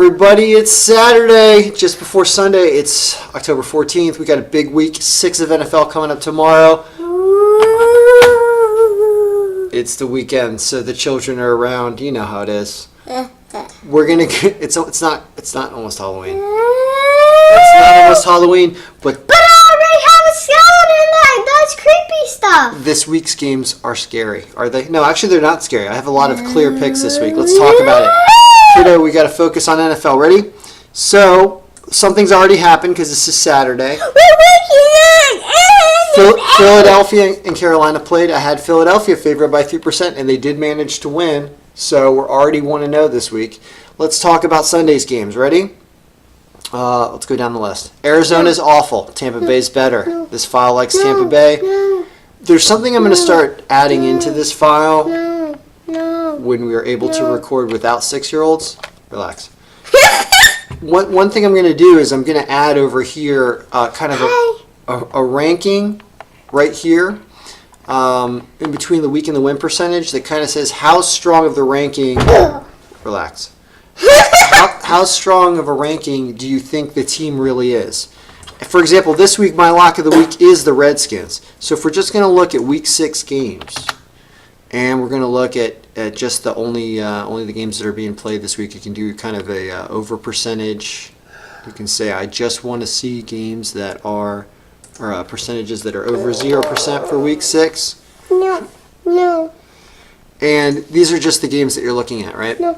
Everybody, it's Saturday, just before Sunday. It's October 14th. We got a big week 6 of NFL coming up tomorrow. It's the weekend, so the children are around. You know how it is. We're gonna get, it's not almost Halloween. It's not almost Halloween, but I already have a skeleton leg. That's creepy stuff. this week's games are scary. Are they? No, actually they're not scary. I have a lot of clear picks this week. Let's talk about it. Today we got to focus on NFL. Ready? So, something's already happened because this is Saturday. Philadelphia and Carolina played. I had Philadelphia favored by 3%, and they did manage to win. So, we're already 1-0 this week. Let's talk about Sunday's games. Ready? Let's go down the list. Arizona's awful. Tampa Bay's better. This file likes Tampa Bay. There's something I'm going to start adding into this file. When we are able to record without 6-year-olds. Relax. One thing I'm going to do is I'm going to add over here kind of a ranking right here in between the week and the win percentage that kind of says how strong of the ranking. Relax. How strong of a ranking do you think the team really is? For example, this week my lock of the week is the Redskins. So if we're just going to look at week 6 games, and we're going to look at just the only the games that are being played this week. You can do kind of a over percentage. You can say I just want to see games that are or percentages that are over 0% for week 6. No. And these are just the games that you're looking at, right? No.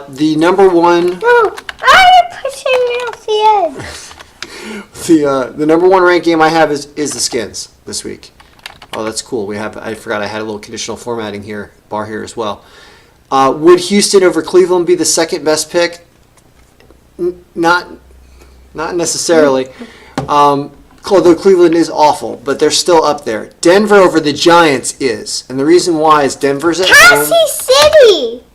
The number one. No. I'm pushing me off the edge. The number one ranked game I have is the Skins this week. Oh, that's cool. I forgot I had a little conditional formatting bar here as well. Would Houston over Cleveland be the second best pick? Not necessarily. Although Cleveland is awful, but they're still up there. Denver over the Giants is, and the reason why is Denver's at home. Kansas City.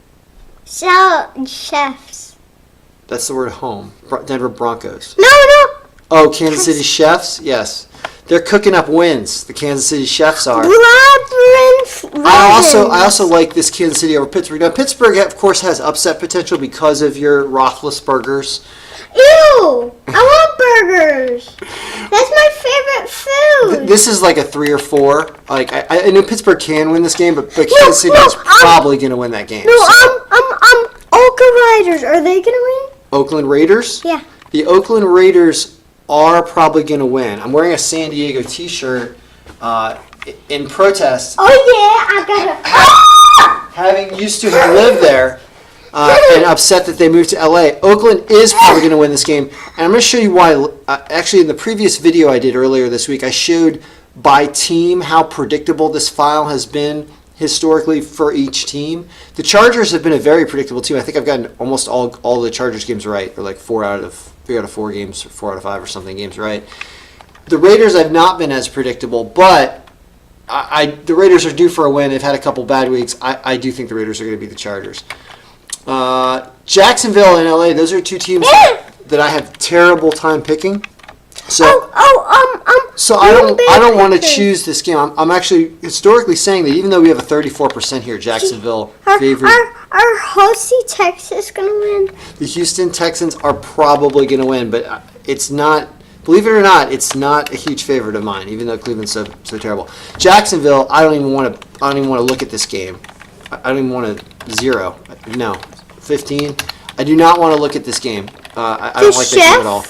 Chefs. That's the word home. Denver Broncos. No. Oh, Kansas City Chiefs? Yes. They're cooking up wins. The Kansas City Chiefs are. Labyrinth. I also like this Kansas City over Pittsburgh. Now, Pittsburgh, of course, has upset potential because of your Roethlisbergers. Ew! I want burgers. That's my favorite food. This is like a 3 or 4. Like I know Pittsburgh can win this game, but Kansas City is probably going to win that game. Oakland Raiders. Are they going to win? Oakland Raiders? Yeah. The Oakland Raiders are probably going to win. I'm wearing a San Diego T-shirt in protest. Oh yeah, I got it. Having used to have lived there and upset that they moved to LA, Oakland is probably going to win this game. And I'm going to show you why. Actually, in the previous video I did earlier this week, I showed by team how predictable this file has been historically for each team. The Chargers have been a very predictable team. I think I've gotten almost all the Chargers games right, or like 3 out of 4 games, or 4 out of 5 or something games right. The Raiders have not been as predictable, but the Raiders are due for a win. They've had a couple bad weeks. I do think the Raiders are going to beat the Chargers. Jacksonville and LA, those are 2 teams that I have terrible time picking. So I don't want to choose this game. I'm actually historically saying that even though we have a 34% here, Jacksonville favored. Are Hosty Texas going to win? The Houston Texans are probably going to win, but it's not. Believe it or not, it's not a huge favorite of mine, even though Cleveland's so terrible. Jacksonville, I don't even want to look at this game. I don't even want to 0. No, 15. I do not want to look at this game. I don't like that game at all.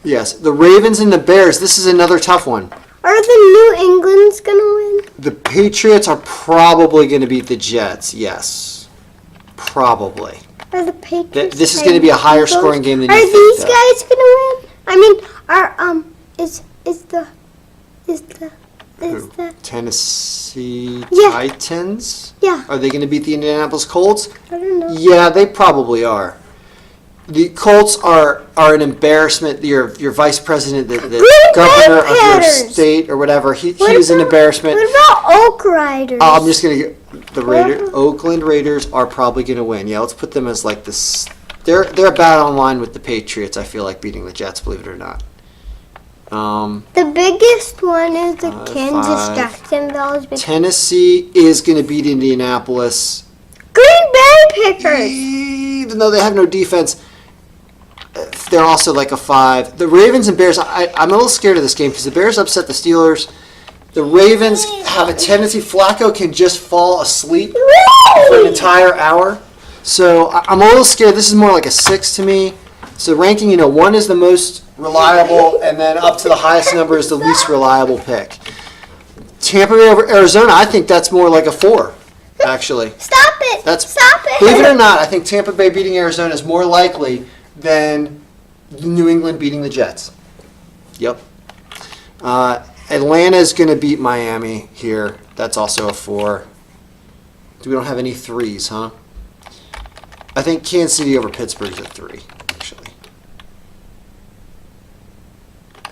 Yes, the Ravens and the Bears. This is another tough one. Are the New England's going to win? The Patriots are probably going to beat the Jets. Yes, probably. Are the Patriots? This is going to be a higher scoring game than you think. Are these guys going to win? I mean, is the Tennessee Yeah. Titans? Yeah. Are they going to beat the Indianapolis Colts? I don't know. Yeah, they probably are. The Colts are an embarrassment. Your vice president, the governor of your state or whatever, he is an embarrassment. What about Oak Riders? I'm just going to get the Oakland Raiders are probably going to win. Yeah, let's put them as like this. They're about on line with the Patriots, I feel like, beating the Jets, believe it or not. The biggest one is the Kansas Jacksonville. Tennessee is going to beat Indianapolis. Green Bay Packers. even though they have no defense, they're also like a 5. The Ravens and Bears, I'm a little scared of this game because the Bears upset the Steelers. The Ravens have a tendency, Flacco can just fall asleep for an entire hour. So I'm a little scared. This is more like a 6 to me. So ranking, 1 is the most reliable, and then up to the highest number is the least reliable pick. Tampa Bay over Arizona, I think that's more like a 4, actually. Stop it. Stop it. Believe it or not, I think Tampa Bay beating Arizona is more likely than New England beating the Jets. Yep. Atlanta is going to beat Miami here. That's also a 4. We don't have any 3s, huh? I think Kansas City over Pittsburgh is a 3, actually.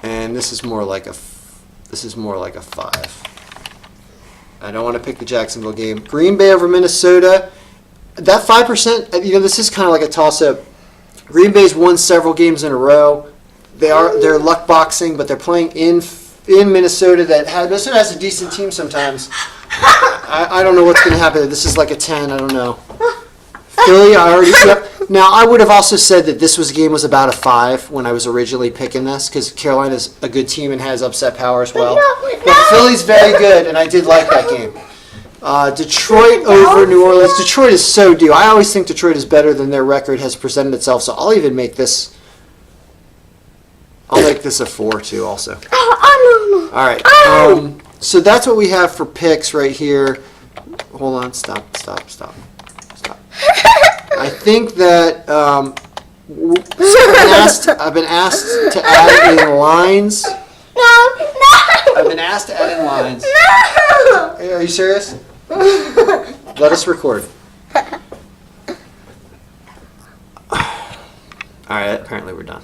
And this is more like a 5. I don't want to pick the Jacksonville game. Green Bay over Minnesota. That 5%, this is kind of like a toss-up. Green Bay's won several games in a row. They're luck boxing, but they're playing in Minnesota. Minnesota has a decent team sometimes. I don't know what's going to happen. This is like a 10. I don't know. Philly, I already said. Now, I would have also said that this game was about a 5 when I was originally picking this because Carolina's a good team and has upset power as well. But Philly's very good, and I did like that game. Detroit over New Orleans. Detroit is so due. I always think Detroit is better than their record has presented itself, so I'll even make this. I'll make this a 4 too, also. Oh, no. All right. So that's what we have for picks right here. Hold on. Stop. I think that I've been asked to add in lines. No. I've been asked to add in lines. No. Hey, are you serious? Let us record. All right. Apparently we're done.